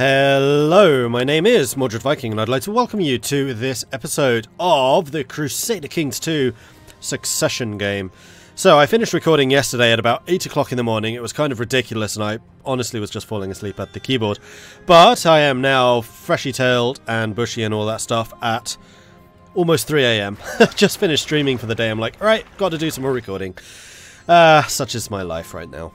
Hello, my name is Mordred Viking and I'd like to welcome you to this episode of the Crusader Kings II Succession game. So I finished recording yesterday at about 8 o'clock in the morning. It was kind of ridiculous and I honestly was just falling asleep at the keyboard. But I am now freshy-tailed and bushy and all that stuff at almost 3 AM. Just finished streaming for the day. I'm like, alright, got to do some more recording. Such is my life right now.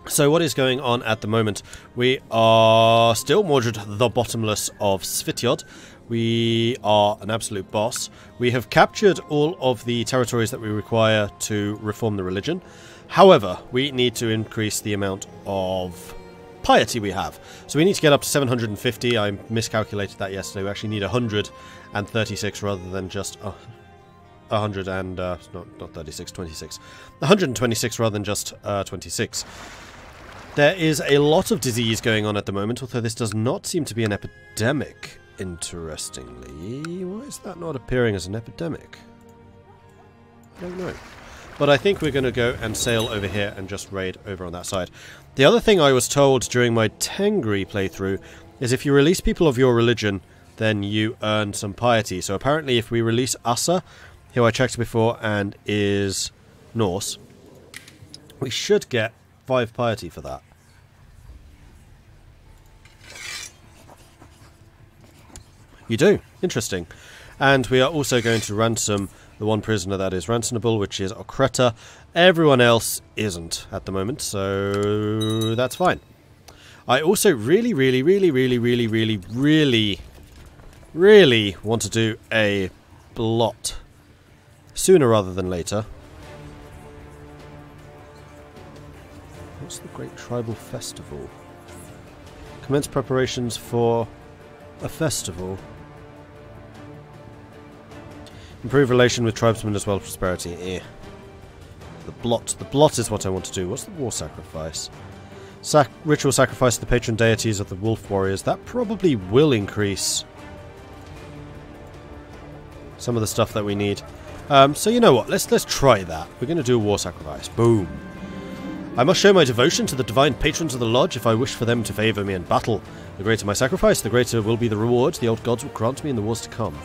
So what is going on at the moment? We are still Mordred the Bottomless of Svitjod. We are an absolute boss. We have captured all of the territories that we require to reform the religion. However, we need to increase the amount of piety we have. So we need to get up to 750. I miscalculated that yesterday. We actually need 136 rather than just 100 and not 36, 26. 126 rather than just 26. There is a lot of disease going on at the moment, although this does not seem to be an epidemic, interestingly. Why is that not appearing as an epidemic? I don't know. But I think we're going to go and sail over here and just raid over on that side. The other thing I was told during my Tengri playthrough is if you release people of your religion, then you earn some piety. So apparently if we release Asa, who I checked before and is Norse, we should get 5 piety for that. You do. Interesting. And we are also going to ransom the one prisoner that is ransomable, which is Okreta. Everyone else isn't at the moment, so that's fine. I also really want to do a blot sooner rather than later. What's the Great Tribal Festival? Commence preparations for a festival. Improve relation with tribesmen as well as prosperity. Eh. The blot is what I want to do. What's the war sacrifice? Ritual sacrifice to the patron deities of the wolf warriors. That probably will increase some of the stuff that we need. So you know what? Let's try that. We're going to do a war sacrifice. Boom. I must show my devotion to the divine patrons of the lodge if I wish for them to favour me in battle. The greater my sacrifice, the greater will be the reward the old gods will grant me in the wars to come.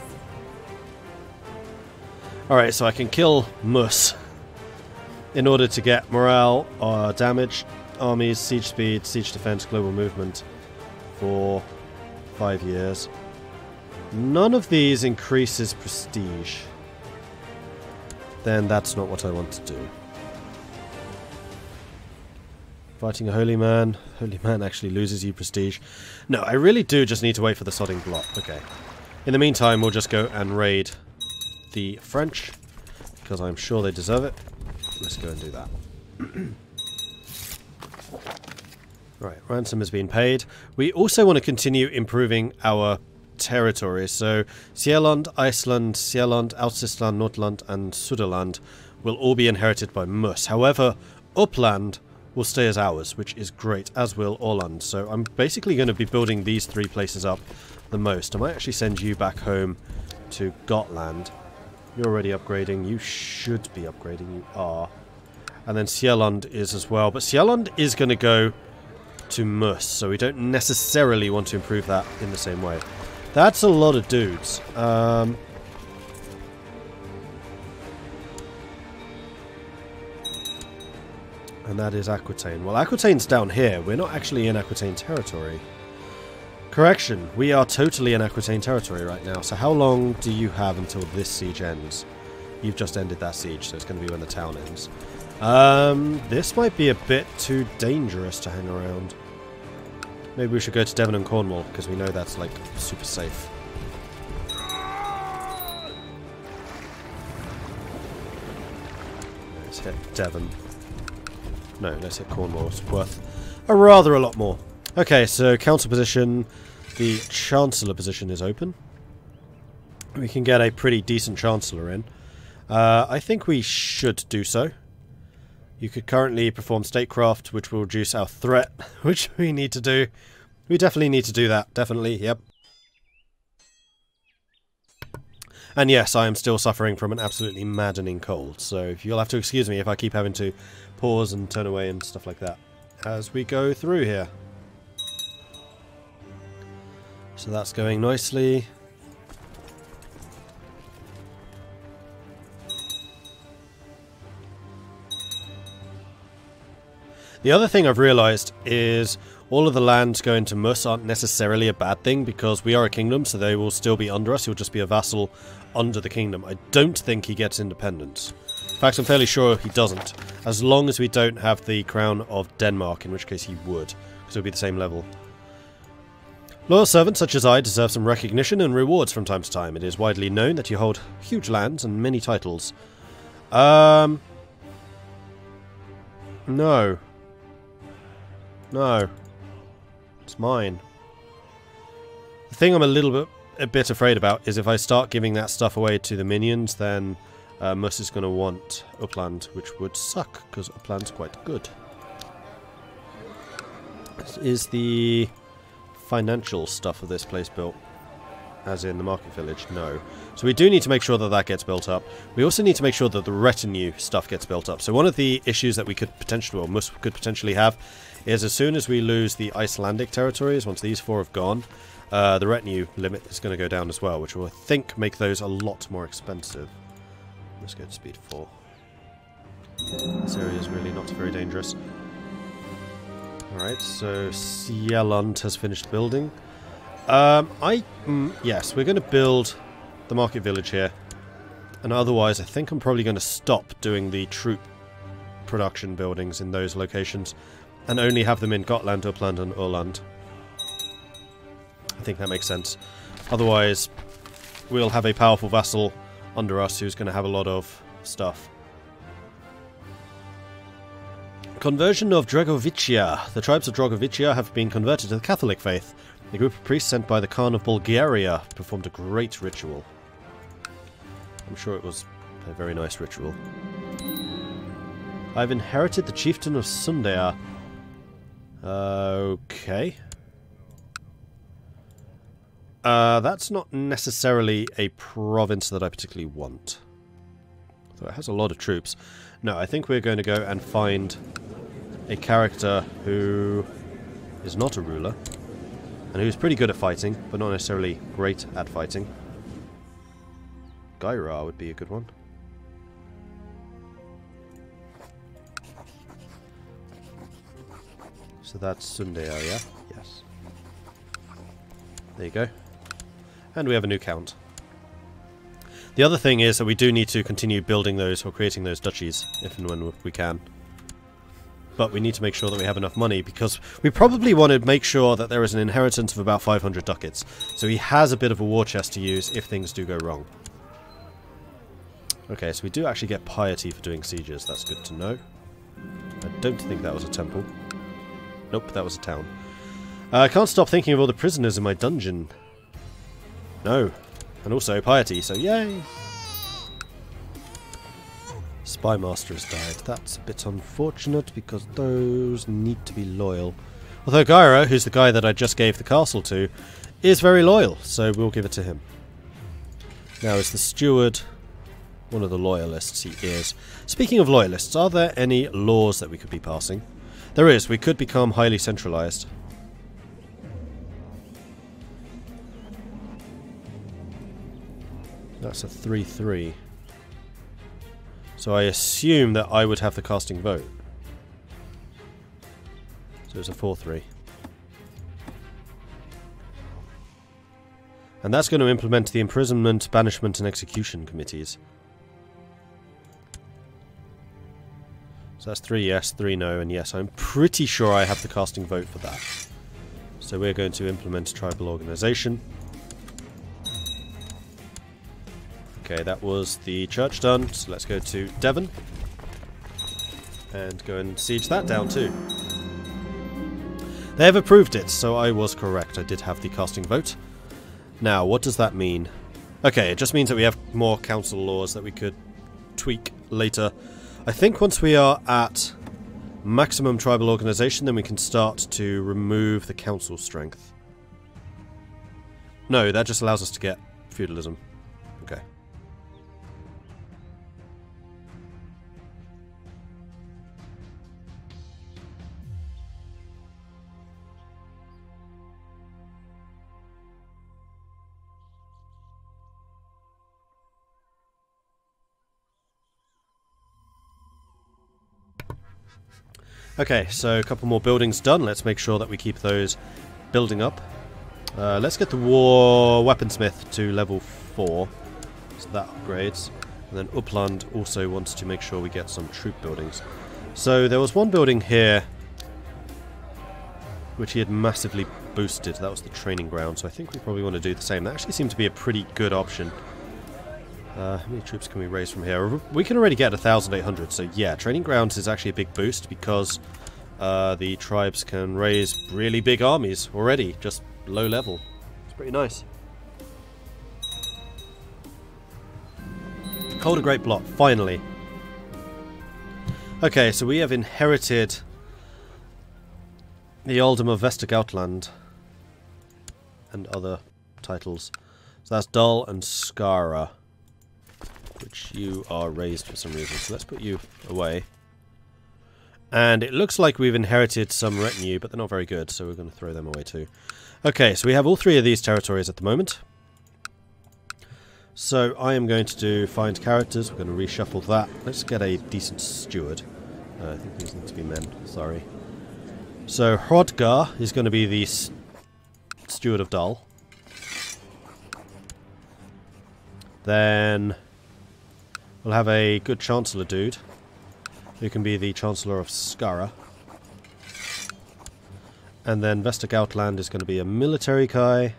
Alright, so I can kill Mus in order to get morale, damage, armies, siege speed, siege defense, global movement for 5 years. None of these increases prestige. Then that's not what I want to do. Fighting a holy man. Holy man actually loses you prestige. No, I really do just need to wait for the sodding blot. Okay. In the meantime, we'll just go and raid the French, because I'm sure they deserve it. Let's go and do that. Right, ransom has been paid. We also want to continue improving our territories. So Sieland, Iceland, Sieland, Alcisland, Nordland and Suderland will all be inherited by Mus. However, Uppland will stay as ours, which is great, as will Åland. So I'm basically going to be building these 3 places up the most. I might actually send you back home to Gotland. You're already upgrading. You should be upgrading. You are. And then Sieland is as well. But Sieland is going to go to Mus, so we don't necessarily want to improve that in the same way. That's a lot of dudes. And that is Aquitaine. Well, Aquitaine's down here. We're not actually in Aquitaine territory. Correction, we are totally in Aquitaine territory right now. So how long do you have until this siege ends? You've just ended that siege, so it's going to be when the town ends. This might be a bit too dangerous to hang around. Maybe we should go to Devon and Cornwall, because we know that's, like, super safe. Let's hit Devon. No, let's hit Cornwall. It's worth a lot more. Okay, so council position. The chancellor position is open. We can get a pretty decent chancellor in. I think we should do so. You could currently perform statecraft, which will reduce our threat, which we need to do. We definitely need to do that. Definitely, yep. And yes, I am still suffering from an absolutely maddening cold, so you'll have to excuse me if I keep having to pause and turn away and stuff like that as we go through here. So that's going nicely. The other thing I've realised is all of the lands going to Mus aren't necessarily a bad thing because we are a kingdom, so they will still be under us. He'll just be a vassal under the kingdom. I don't think he gets independence. In fact, I'm fairly sure he doesn't, as long as we don't have the crown of Denmark, in which case he would, because it would be the same level. Loyal servants such as I deserve some recognition and rewards from time to time. It is widely known that you hold huge lands and many titles. No. No. It's mine. The thing I'm a bit afraid about is if I start giving that stuff away to the minions, then Mus is going to want Upland, which would suck, because Upland's quite good. Is the financial stuff of this place built? As in the market village? No. So we do need to make sure that that gets built up. We also need to make sure that the retinue stuff gets built up. So one of the issues that we could potentially, or Mus could potentially have, is as soon as we lose the Icelandic territories, once these 4 have gone, the retinue limit is going to go down as well, which will, I think, make those a lot more expensive. Let's go to speed 4. This area is really not very dangerous. Alright, so Sieland has finished building. Yes, we're going to build the market village here. And otherwise, I think I'm probably going to stop doing the troop production buildings in those locations and only have them in Gotland, Uppland, and Åland. I think that makes sense. Otherwise, we'll have a powerful vassal under us who's going to have a lot of stuff. Conversion of Dragovicia. The tribes of Dragovicia have been converted to the Catholic faith. The group of priests sent by the Khan of Bulgaria performed a great ritual. I'm sure it was a very nice ritual. I've inherited the chieftain of Sundaya. Okay. That's not necessarily a province that I particularly want. Though it has a lot of troops. No, I think we're going to go and find a character who is not a ruler, and who's pretty good at fighting, but not necessarily great at fighting. Gyra would be a good one. So that's Sundaya, yeah? Yes. There you go. And we have a new count. The other thing is that we do need to continue building those, or creating those duchies, if and when we can. But we need to make sure that we have enough money, because we probably want to make sure that there is an inheritance of about 500 ducats. So he has a bit of a war chest to use if things do go wrong. Okay, so we do actually get piety for doing sieges. That's good to know. I don't think that was a temple. Nope, that was a town. I can't stop thinking of all the prisoners in my dungeon. No. And also piety, so yay! Spy Master has died. That's a bit unfortunate because those need to be loyal. Although Gyra, who's the guy that I just gave the castle to, is very loyal, so we'll give it to him. Now, is the steward one of the loyalists? He is. Speaking of loyalists, are there any laws that we could be passing? There is. We could become highly centralized. That's a 3-3. So I assume that I would have the casting vote. So it's a 4-3. And that's going to implement the imprisonment, banishment, and execution committees. So that's 3 yes, 3 no, and yes, I'm pretty sure I have the casting vote for that. So we're going to implement tribal organization. Okay, that was the church done, so let's go to Devon. And go and siege that down too. They have approved it, so I was correct. I did have the casting vote. Now, what does that mean? Okay, it just means that we have more council laws that we could tweak later. I think once we are at maximum tribal organization, then we can start to remove the council strength. No, that just allows us to get feudalism. Okay. Okay, so a couple more buildings done. Let's make sure that we keep those building up. Let's get the war weaponsmith to level 4. So that upgrades. And then Uppland also wants to make sure we get some troop buildings. So there was one building here which he had massively boosted. That was the training ground, so I think we probably want to do the same. That actually seemed to be a pretty good option. How many troops can we raise from here? We can already get 1,800, so yeah, training grounds is actually a big boost because the tribes can raise really big armies already, just low level. It's pretty nice. Hold a great block, finally. Okay, so we have inherited the Earldom of Vestergautland and other titles. So that's Dull and Skara, which you are raised for some reason. So let's put you away. And it looks like we've inherited some retinue, but they're not very good, so we're going to throw them away too. Okay, so we have all 3 of these territories at the moment. So I am going to find characters. We're going to reshuffle that. Let's get a decent steward. I think these need to be men. Sorry. So Hrodgar is going to be the steward of Dull. Then we'll have a good chancellor dude who can be the chancellor of Skara. And then Vestergautland is going to be a military guy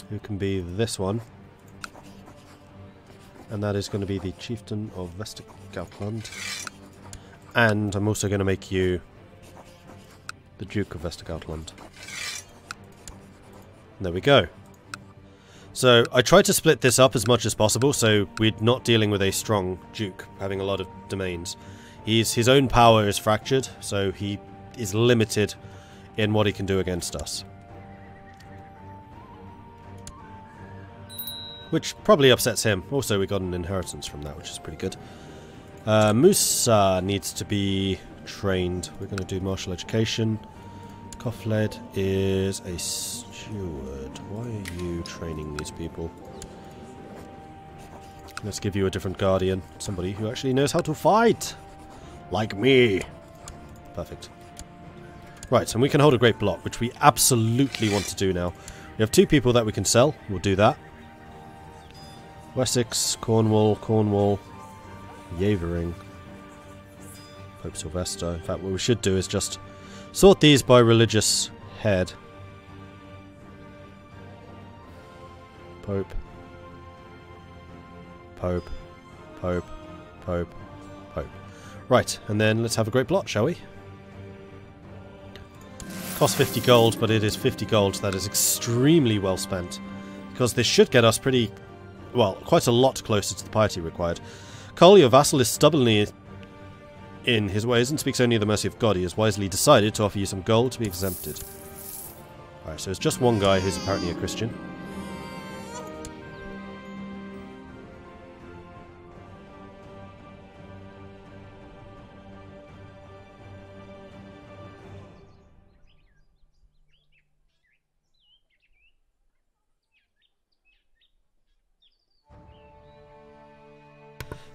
who can be this one. And that is going to be the chieftain of Vestergautland. And I'm also going to make you the Duke of Vestergautland. There we go. So I tried to split this up as much as possible so we're not dealing with a strong Duke having a lot of domains. His own power is fractured, so he is limited in what he can do against us. Which probably upsets him. Also, we got an inheritance from that, which is pretty good. Musa needs to be trained. We're going to do martial education. Kofled is a steward. Why are you training these people? Let's give you a different guardian. Somebody who actually knows how to fight. Like me. Perfect. Right, and we can hold a great block, which we absolutely want to do now. We have 2 people that we can sell. We'll do that. Wessex, Cornwall, Yavering, Pope Sylvester. In fact, what we should do is just sort these by religious head. Pope, Pope, Pope, Pope, Pope. Right, and then let's have a great blot, shall we? Costs 50 gold, but it is 50 gold that is extremely well spent. Because this should get us pretty, well, quite a lot closer to the piety required. Cole, your vassal, is stubbornly in his ways and speaks only of the mercy of God. He has wisely decided to offer you some gold to be exempted. Alright, so it's just one guy who's apparently a Christian.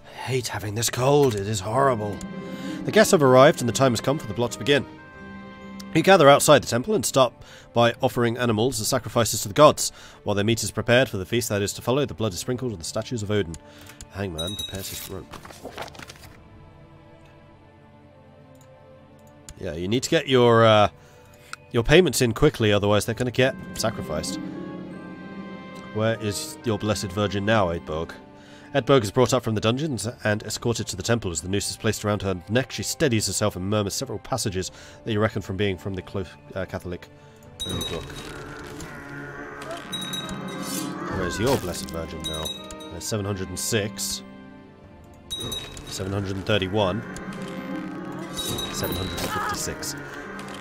I hate having this cold, it is horrible. The guests have arrived and the time has come for the blot to begin. You gather outside the temple and start by offering animals as sacrifices to the gods. While their meat is prepared for the feast that is to follow, the blood is sprinkled on the statues of Odin. The hangman prepares his rope. Yeah, you need to get your payments in quickly, otherwise they're going to get sacrificed. Where is your blessed virgin now, Eadberg? Eadberg is brought up from the dungeons and escorted to the temple. As the noose is placed around her neck, she steadies herself and murmurs several passages that you reckon from being from the Catholic Holy Book. Where's your blessed virgin now? There's 706. 731. 756.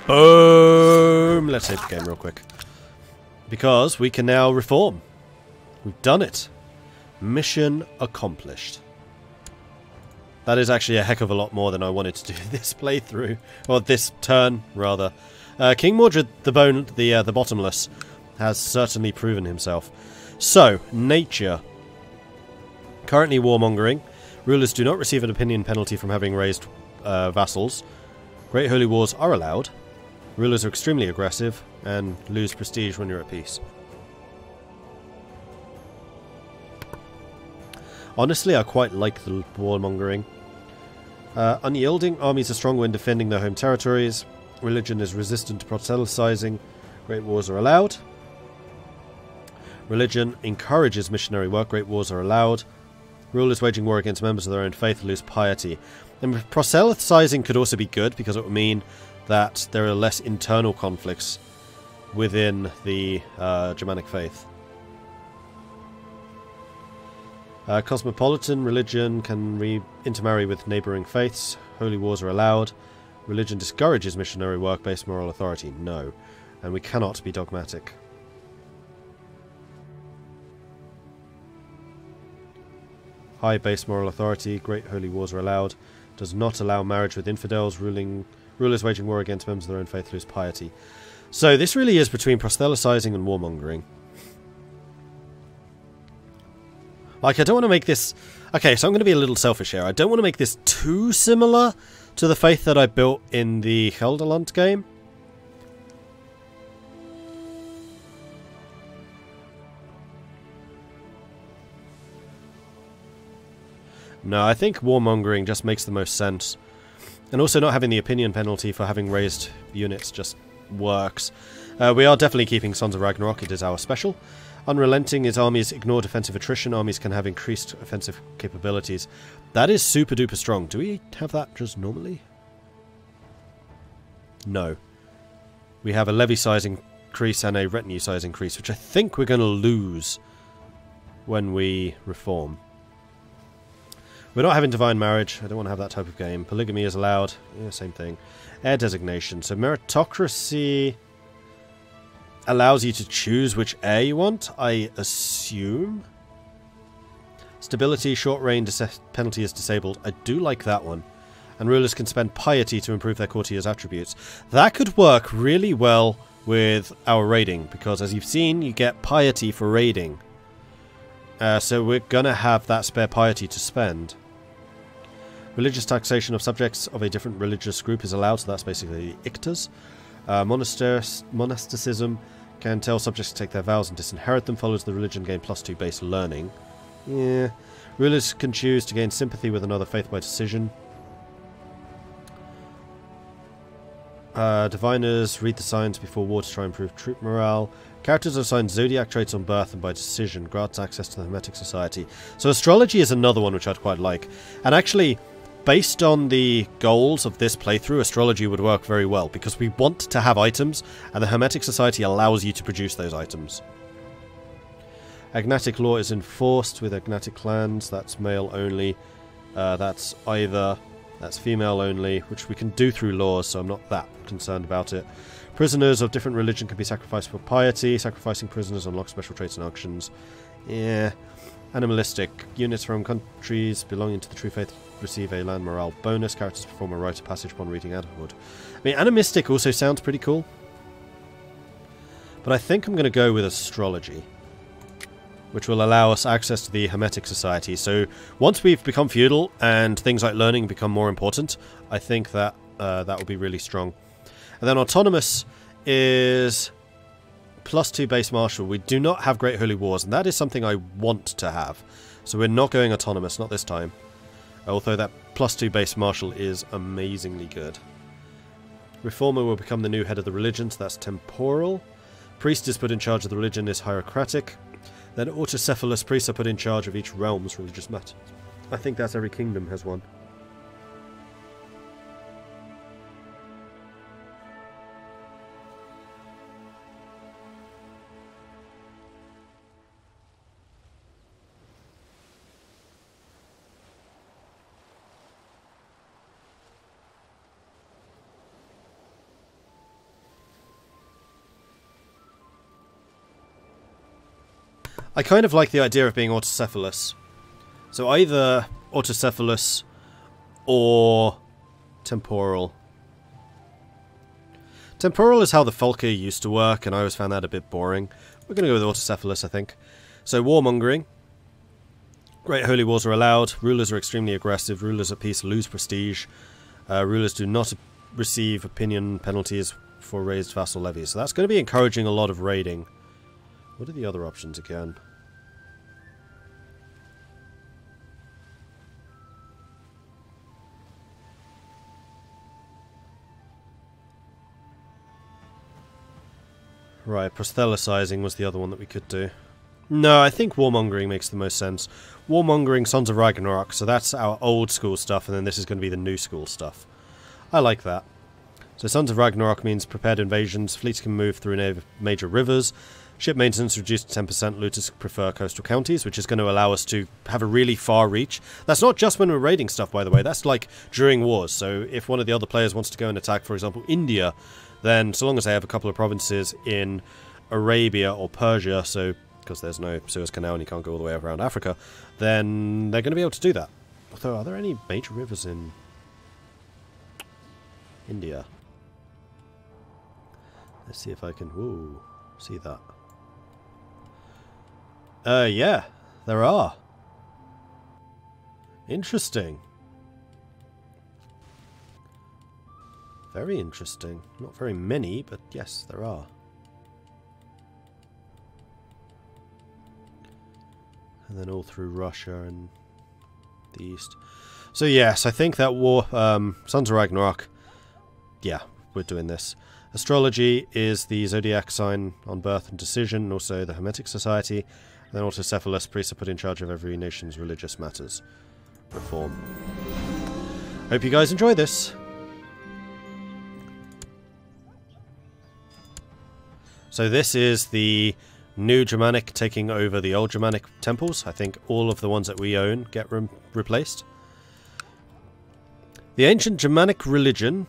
Boom! Let's save the game real quick. Because we can now reform. We've done it. Mission accomplished. That is actually a heck of a lot more than I wanted to do this playthrough. Or this turn, rather. King Mordred the Bottomless has certainly proven himself. So, nature. Currently warmongering. Rulers do not receive an opinion penalty from having raised vassals. Great Holy Wars are allowed. Rulers are extremely aggressive and lose prestige when you're at peace. Honestly, I quite like the warmongering. Unyielding armies are strong when defending their home territories. Religion is resistant to proselytizing. Great wars are allowed. Religion encourages missionary work. Great wars are allowed. Rulers waging war against members of their own faith lose piety. And proselytizing could also be good because it would mean that there are less internal conflicts within the Germanic faith. Cosmopolitan religion can intermarry with neighbouring faiths. Holy wars are allowed. Religion discourages missionary work based moral authority. No. And we cannot be dogmatic. High base moral authority. Great holy wars are allowed. Does not allow marriage with infidels. Rulers waging war against members of their own faith lose piety. So this really is between proselytizing and warmongering. Like, I don't want to make this... Okay, so I'm going to be a little selfish here. I don't want to make this too similar to the faith that I built in the Gelderland game. No, I think warmongering just makes the most sense. And also not having the opinion penalty for having raised units just works. We are definitely keeping Sons of Ragnarok. It is our special. Unrelenting is armies ignore defensive attrition. Armies can have increased offensive capabilities. That is super duper strong. Do we have that just normally? No. We have a levy size increase and a retinue size increase, which I think we're going to lose when we reform. We're not having divine marriage. I don't want to have that type of game. Polygamy is allowed. Yeah, same thing. Heir designation. So meritocracy allows you to choose which heir you want, I assume. Stability, short range penalty is disabled. I do like that one. And rulers can spend piety to improve their courtiers' attributes. That could work really well with our raiding, because as you've seen, you get piety for raiding. So we're going to have that spare piety to spend. Religious taxation of subjects of a different religious group is allowed, so that's basically the Ictors. Monasticism can tell subjects to take their vows and disinherit them, follows the religion gain +2 base learning. Yeah. Rulers can choose to gain sympathy with another faith by decision. Diviners read the signs before war to try and improve troop morale. Characters are assigned zodiac traits on birth and by decision, grants access to the Hermetic Society. So astrology is another one which I'd quite like. And actually, based on the goals of this playthrough, astrology would work very well, because we want to have items, and the Hermetic Society allows you to produce those items. Agnatic law is enforced with agnatic clans. That's male only. That's female only, which we can do through laws, so I'm not that concerned about it. Prisoners of different religion can be sacrificed for piety. Sacrificing prisoners unlocks special traits and auctions. Yeah. Animalistic. Units from countries belonging to the true faith receive a land morale bonus. Characters perform a rite of passage upon reading Adulthood. I mean, animistic also sounds pretty cool. But I think I'm going to go with astrology, which will allow us access to the Hermetic Society. So once we've become feudal and things like learning become more important, I think that that will be really strong. And then autonomous is +2 base martial. We do not have Great Holy Wars, and that is something I want to have. So we're not going autonomous, not this time. Although that +2 base martial is amazingly good. Reformer will become the new head of the religion, so that's temporal. Priest is put in charge of the religion, is hierocratic. Then autocephalous priests are put in charge of each realm's religious matter. I think that's every kingdom has one. I kind of like the idea of being autocephalous. So either autocephalous or temporal. Temporal is how the Falke used to work, and I always found that a bit boring. We're going to go with autocephalous, I think. So warmongering. Great Holy Wars are allowed. Rulers are extremely aggressive. Rulers at peace lose prestige. Rulers do not receive opinion penalties for raised vassal levies. So that's going to be encouraging a lot of raiding. What are the other options again? Right, proselytizing was the other one that we could do. No, I think warmongering makes the most sense. Warmongering, Sons of Ragnarok, so that's our old school stuff, and then this is going to be the new school stuff. I like that. So Sons of Ragnarok means prepared invasions, fleets can move through major rivers, ship maintenance reduced to 10%, looters prefer coastal counties, which is going to allow us to have a really far reach. That's not just when we're raiding stuff, by the way, that's like during wars. So if one of the other players wants to go and attack, for example, India, then so long as they have a couple of provinces in Arabia or Persia, so because there's no Suez Canal and you can't go all the way around Africa, then they're going to be able to do that. Although, are there any major rivers in India? Let's see if I can... Ooh, see that. Yeah, there are. Interesting. Very interesting. Not very many, but yes, there are. And then all through Russia and the east. So yes, I think that war, Sons of Ragnarok, yeah, we're doing this. Astrology is the zodiac sign on birth and decision, and also the Hermetic Society. And then autocephalous, priests are put in charge of every nation's religious matters. Reform. Hope you guys enjoy this. So this is the new Germanic taking over the old Germanic temples. I think all of the ones that we own get replaced. The ancient Germanic religion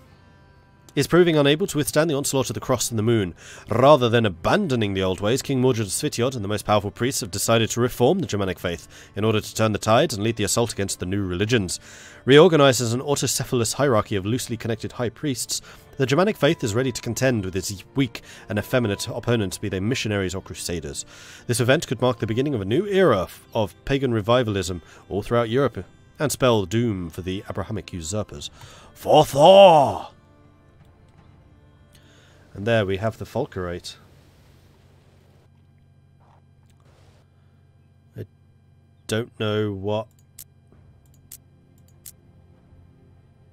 is proving unable to withstand the onslaught of the cross and the moon. Rather than abandoning the old ways, King Mordred of Svitjod and the most powerful priests have decided to reform the Germanic faith in order to turn the tides and lead the assault against the new religions. Reorganized as an autocephalous hierarchy of loosely connected high priests, the Germanic faith is ready to contend with its weak and effeminate opponents, be they missionaries or crusaders. This event could mark the beginning of a new era of pagan revivalism all throughout Europe, and spell doom for the Abrahamic usurpers. For Thor! And there we have the Folkerate. I don't know what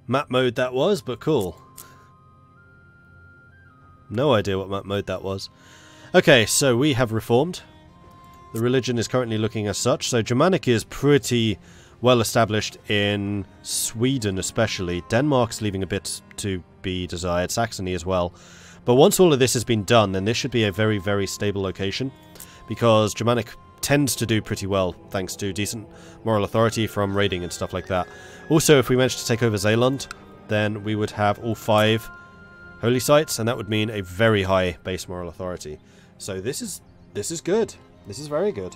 map mode that was, but cool. No idea what map mode that was. Okay, so we have reformed. The religion is currently looking as such. So Germanic is pretty well established in Sweden especially. Denmark's leaving a bit to be desired. Saxony as well. But once all of this has been done, then this should be a very, very stable location. Because Germanic tends to do pretty well, thanks to decent moral authority from raiding and stuff like that. Also, if we managed to take over Zeeland, then we would have all 5 holy sites, and that would mean a very high base moral authority. So this is good. This is very good.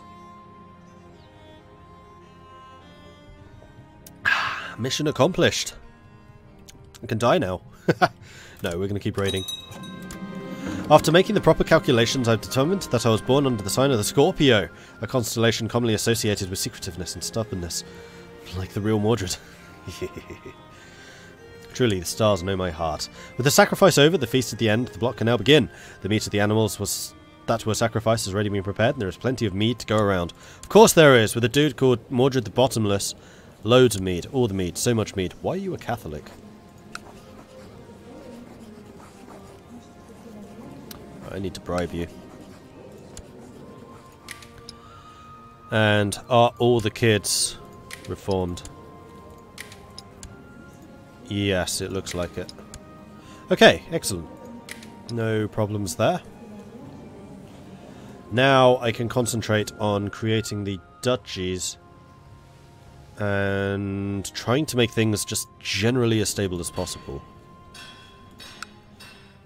Mission accomplished. I can die now. No, we're going to keep raiding. After making the proper calculations, I've determined that I was born under the sign of the Scorpio, a constellation commonly associated with secretiveness and stubbornness, like the real Mordred. Truly, the stars know my heart. With the sacrifice over, the feast at the end, the block can now begin. The meat of the animals that were sacrificed has already been prepared, and there is plenty of meat to go around. Of course there is, with a dude called Mordred the Bottomless. Loads of meat, all the meat, so much meat. Why are you a Catholic? I need to bribe you. And are all the kids reformed? Yes, it looks like it. Okay, excellent. No problems there. Now I can concentrate on creating the duchies and trying to make things just generally as stable as possible.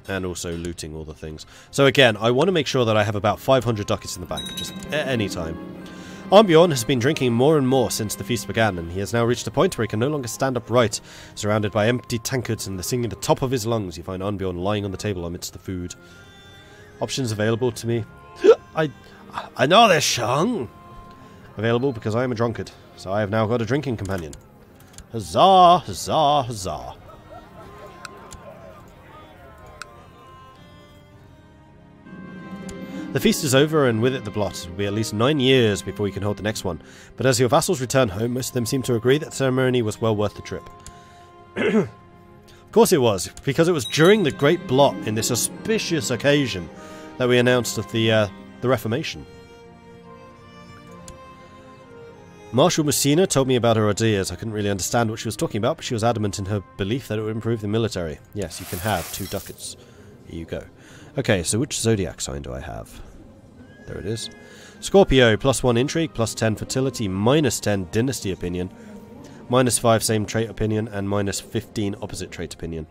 And also looting all the things. So again, I want to make sure that I have about 500 ducats in the bank, just at any time. Arnbjorn has been drinking more and more since the feast began, and he has now reached a point where he can no longer stand upright. Surrounded by empty tankards and the singing at the top of his lungs, you find Arnbjorn lying on the table amidst the food. Options available to me. I know this, Shang! Available because I am a drunkard, so I have now got a drinking companion. Huzzah, huzzah, huzzah. The feast is over, and with it the blot. It will be at least 9 years before we can hold the next one. But as your vassals return home, most of them seem to agree that the ceremony was well worth the trip. Of course it was, because it was during the Great Blot in this auspicious occasion that we announced of the Reformation. Marshal Messina told me about her ideas. I couldn't really understand what she was talking about, but she was adamant in her belief that it would improve the military. Yes, you can have 2 ducats. Here you go. Okay, so which zodiac sign do I have? There it is. Scorpio, +1 intrigue, +10 fertility, -10 dynasty opinion, -5 same trait opinion, and -15 opposite trait opinion.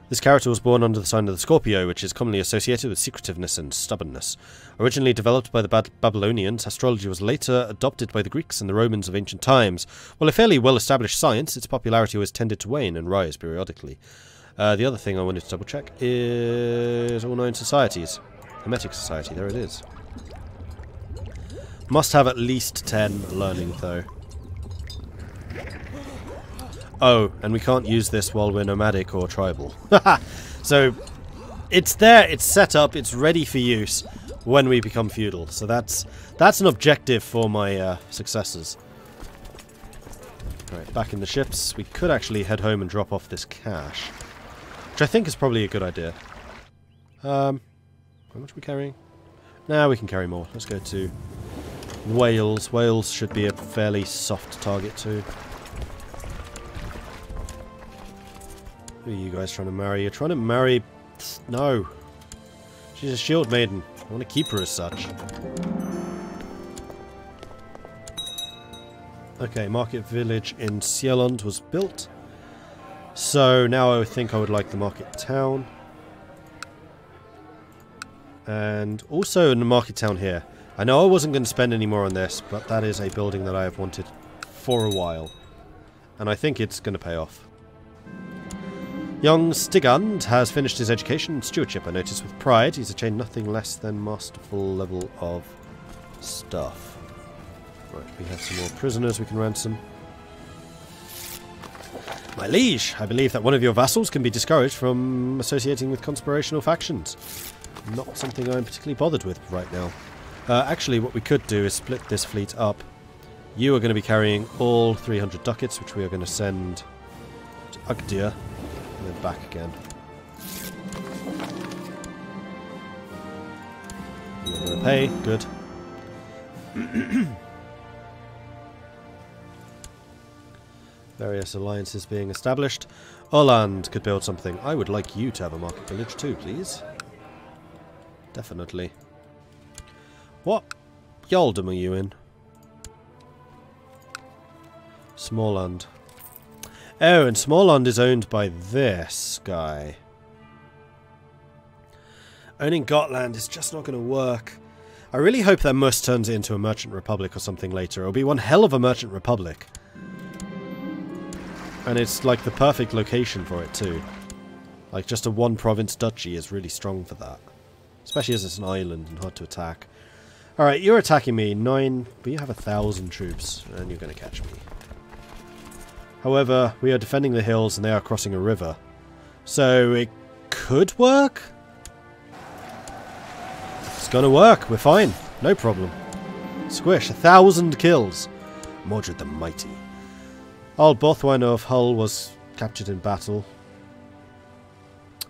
This character was born under the sign of the Scorpio, which is commonly associated with secretiveness and stubbornness. Originally developed by the Babylonians, astrology was later adopted by the Greeks and the Romans of ancient times. While a fairly well-established science, its popularity always tended to wane and rise periodically. The other thing I wanted to double-check is all 9 societies. Hermetic Society, there it is. Must have at least 10 learning, though. Oh, and we can't use this while we're nomadic or tribal. So, it's there, it's set up, it's ready for use when we become feudal. So that's an objective for my successors. Right, back in the ships. We could actually head home and drop off this cash, which I think is probably a good idea. How much are we carrying? Nah, we can carry more. Let's go to Wales. Wales should be a fairly soft target too. Who are you guys trying to marry? You're trying to marry... No. She's a shield maiden. I want to keep her as such. Okay, market village in Sieland was built. So now I think I would like the market town. And also in the market town here. I know I wasn't going to spend any more on this, but that is a building that I have wanted for a while. And I think it's going to pay off. Young Stigand has finished his education and stewardship, I notice with pride. He's attained nothing less than masterful level of stuff. Right, we have some more prisoners we can ransom. My liege, I believe that one of your vassals can be discouraged from associating with conspirational factions. Not something I'm particularly bothered with right now. Actually, what we could do is split this fleet up. You are going to be carrying all 300 ducats, which we are going to send to Ugdir. And then back again. You're going to pay. Good. Various alliances being established. Orland could build something. I would like you to have a market village too, please. Definitely. What Yaldom are you in? Smallland. Oh, and Smallland is owned by this guy. Owning Gotland is just not going to work. I really hope that Mus turns it into a merchant republic or something later. It'll be one hell of a merchant republic. And it's like the perfect location for it too. Like just a one province duchy is really strong for that. Especially as it's an island and hard to attack. Alright, you're attacking me. 9, but you have 1,000 troops and you're going to catch me. However, we are defending the hills and they are crossing a river. So it could work? It's gonna work, we're fine. No problem. Squish, 1,000 kills. Mordred the Mighty. Old Bothwyn of Hull was captured in battle. I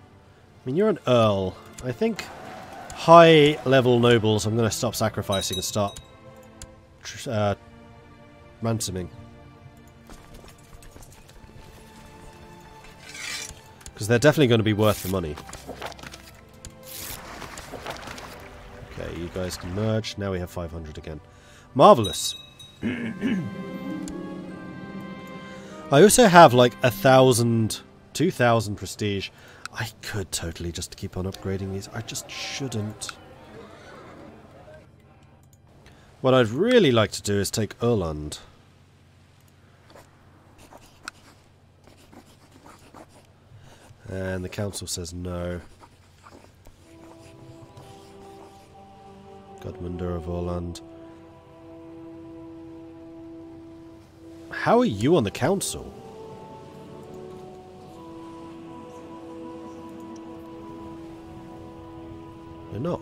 mean, you're an earl. I think high level nobles I'm gonna stop sacrificing and start ransoming. Because they're definitely going to be worth the money. Okay, you guys can merge. Now we have 500 again. Marvellous. I also have like 1,000, 2,000 prestige. I could totally just keep on upgrading these. I just shouldn't. What I'd really like to do is take Erland. And the council says no. Godmundr of Orland. How are you on the council? They're not.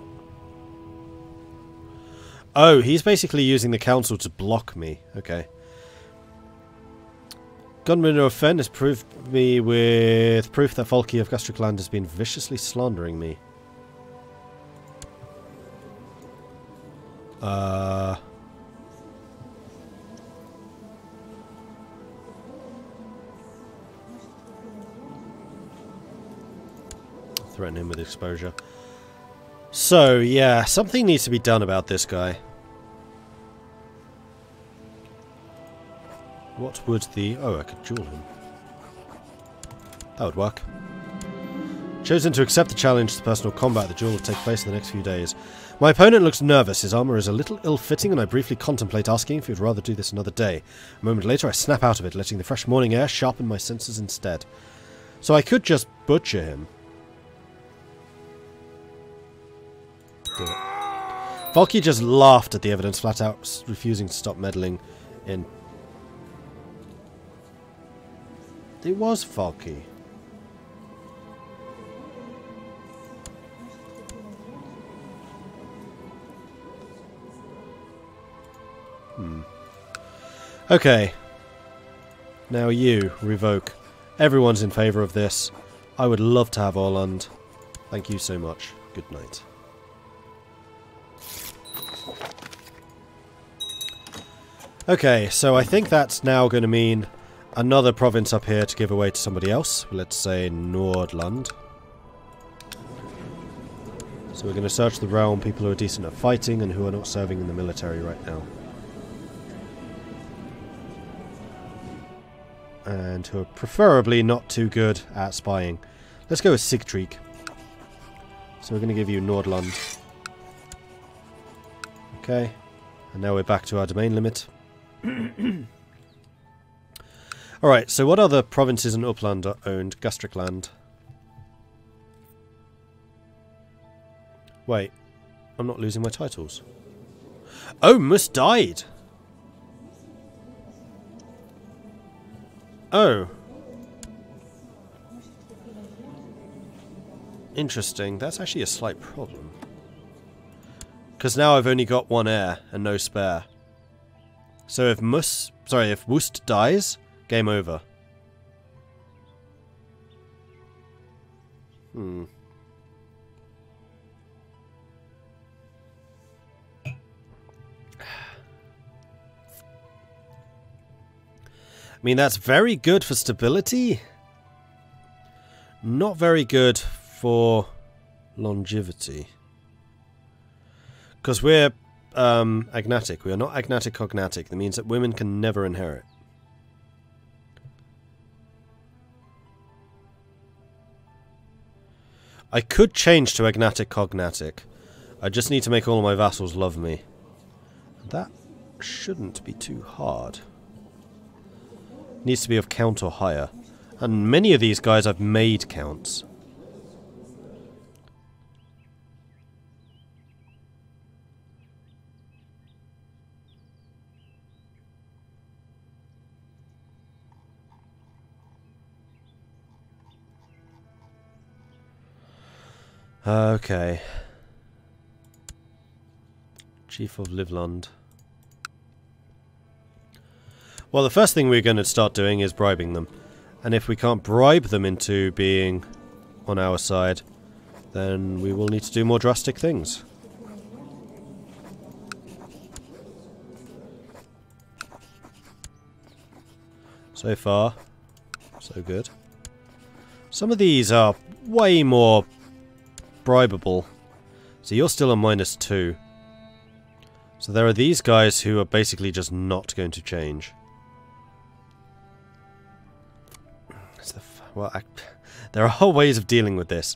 Oh, he's basically using the council to block me. Okay. Gunman of Fen has proved me with proof that Volky of Gastricland has been viciously slandering me. Threaten him with exposure. So, yeah, something needs to be done about this guy. What would the... Oh, I could duel him. That would work. Chosen to accept the challenge to personal combat. The duel will take place in the next few days. My opponent looks nervous. His armour is a little ill-fitting, and I briefly contemplate asking if he would rather do this another day. A moment later, I snap out of it, letting the fresh morning air sharpen my senses instead. So I could just butcher him. Do it. Volky just laughed at the evidence, flat out refusing to stop meddling in... It was Volky. Okay. Now you, revoke. Everyone's in favour of this. I would love to have Orland. Thank you so much. Good night. Okay, so I think that's now going to mean another province up here to give away to somebody else. Let's say Nordland. So we're going to search the realm, people who are decent at fighting and who are not serving in the military right now. And who are preferably not too good at spying. Let's go with Sigtreek. So we're going to give you Nordland. Okay. And now we're back to our domain limit. Alright, so what other provinces in Uppland are owned? Gastricland. Wait. I'm not losing my titles. Oh, Mus died! Oh. Interesting. That's actually a slight problem. Because now I've only got one heir and no spare. So if if Wust dies, game over. I mean, that's very good for stability. Not very good for longevity. Because we're agnatic. We are not agnatic cognatic. That means that women can never inherit. I could change to agnatic cognatic. I just need to make all of my vassals love me. That shouldn't be too hard. Needs to be of count or higher. And many of these guys I've made counts. Okay. Chief of Livland. Well, the first thing we're going to start doing is bribing them. And if we can't bribe them into being on our side, then we will need to do more drastic things. So far, so good. Some of these are way more bribable. So you're still a -2. So there are these guys who are basically just not going to change. Well, there are ways of dealing with this.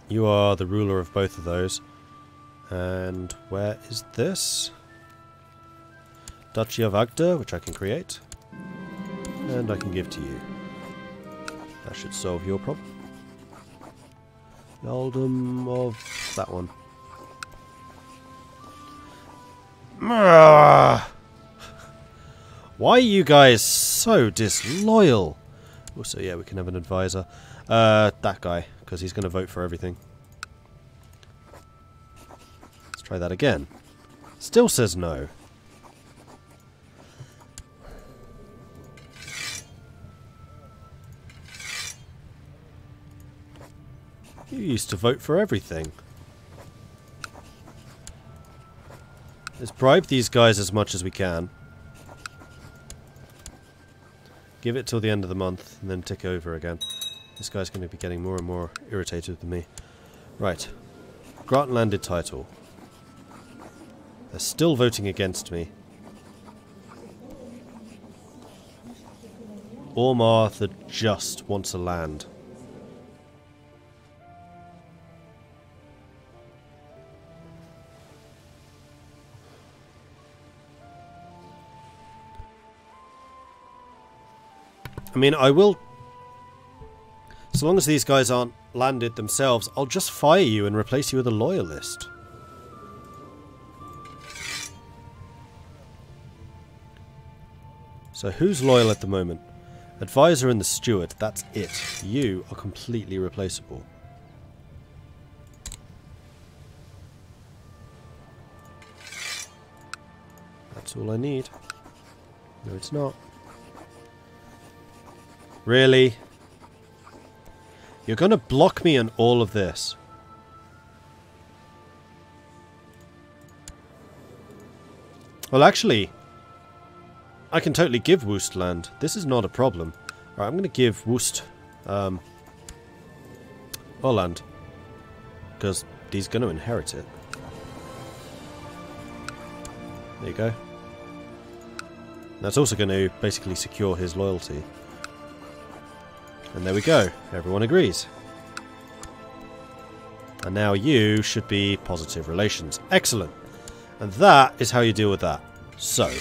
You are the ruler of both of those. And where is this? Duchy of Agda, which I can create. And I can give to you. That should solve your problem. Earldom of that one. Why are you guys so disloyal? Also, yeah, we can have an advisor. That guy, because he's going to vote for everything. Let's try that again. Still says no. You used to vote for everything. Let's bribe these guys as much as we can. Give it till the end of the month, and then tick over again. This guy's going to be getting more and more irritated with me. Right. Grant landed title. They're still voting against me. Ormar the Just wants a land. I mean, I will... So long as these guys aren't landed themselves, I'll just fire you and replace you with a loyalist. So who's loyal at the moment? Advisor and the steward, that's it. You are completely replaceable. That's all I need. No, it's not. Really? You're going to block me on all of this? Well, actually, I can totally give Woest land. This is not a problem. Alright, I'm going to give Woest Orland. Because he's going to inherit it. There you go. That's also going to basically secure his loyalty. And there we go. Everyone agrees. And now you should be positive relations. Excellent. And that is how you deal with that. So.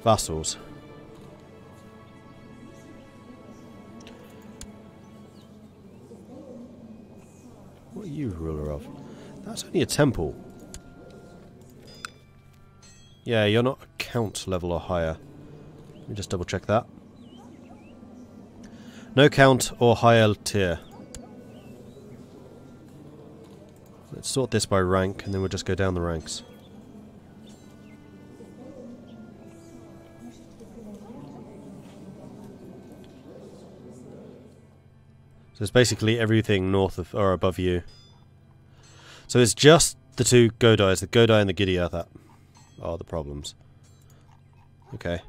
Vassals. What are you ruler of? That's only a temple. Yeah, you're not a count level or higher. Let me just double check that. No count or higher tier. Let's sort this by rank and then we'll just go down the ranks. So it's basically everything north of or above you. So it's just the two Godais, the Godai and the Gidia, that are the problems. Okay.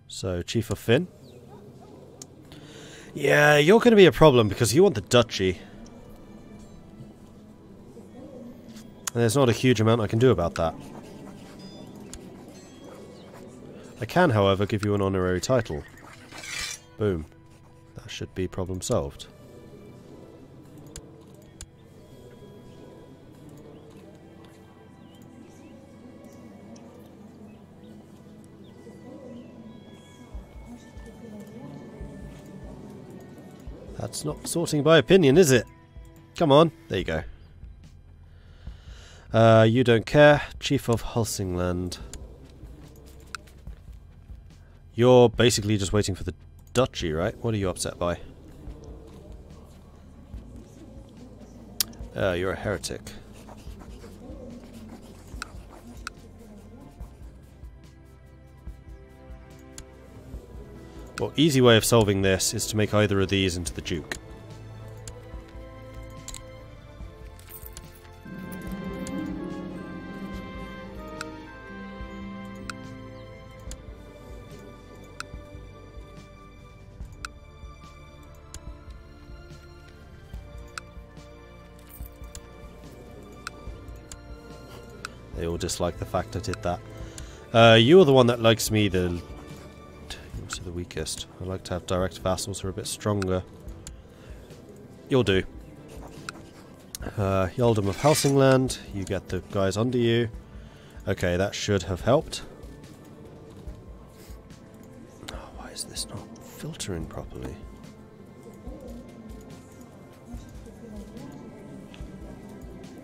So, Chief of Finn. Yeah, you're going to be a problem because you want the duchy. And there's not a huge amount I can do about that. I can, however, give you an honorary title. Boom. That should be problem solved. That's not sorting by opinion, is it? Come on. There you go. You don't care. Chief of Helsingland. You're basically just waiting for the duchy, right? What are you upset by? You're a heretic. Well, easy way of solving this is to make either of these into the Duke. They all dislike the fact I did that. You're the one that likes me the weakest. I like to have direct vassals who are a bit stronger. You'll do. Yaldom of Helsingland, you get the guys under you. Okay, that should have helped. Oh, why is this not filtering properly?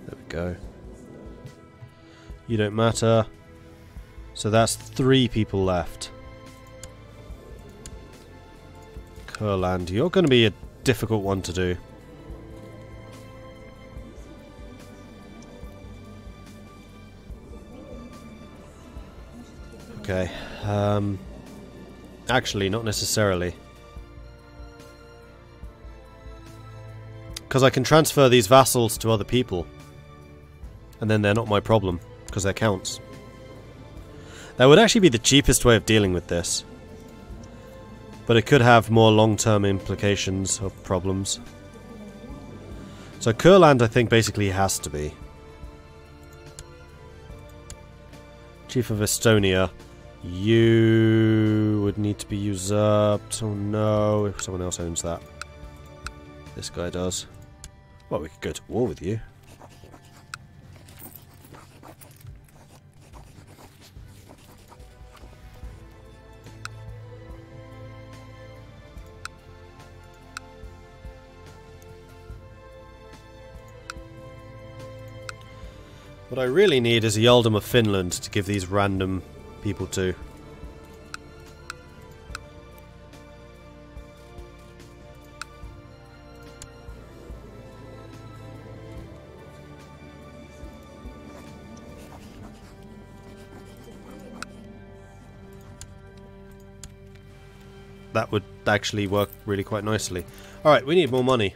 There we go. You don't matter. So that's 3 people left. Kurland, you're going to be a difficult one to do. Okay. Actually, not necessarily. Because I can transfer these vassals to other people. And then they're not my problem, because they're counts. That would actually be the cheapest way of dealing with this. But it could have more long-term implications of problems. So Kurland, I think, basically has to be. Chief of Estonia. You would need to be usurped. Oh no, if someone else owns that. This guy does. Well, we could go to war with you. What I really need is a Ealdom of Finland to give these random people to. That would actually work really quite nicely. Alright, we need more money.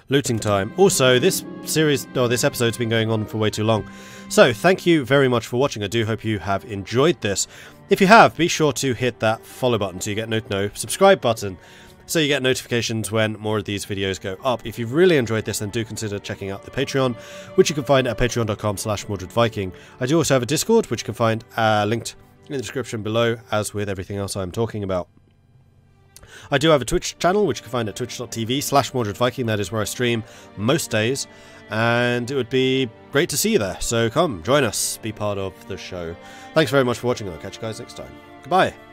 Looting time. Also, this series, or this episode's been going on for way too long. So, thank you very much for watching. I do hope you have enjoyed this. If you have, be sure to hit that follow button so you get subscribe button so you get notifications when more of these videos go up. If you've really enjoyed this, then do consider checking out the Patreon, which you can find at patreon.com/MordredViking. I do also have a Discord, which you can find linked in the description below, as with everything else I'm talking about. I do have a Twitch channel, which you can find at twitch.tv/MordredViking. That is where I stream most days, and it would be great to see you there. So come, join us, be part of the show. Thanks very much for watching, and I'll catch you guys next time. Goodbye.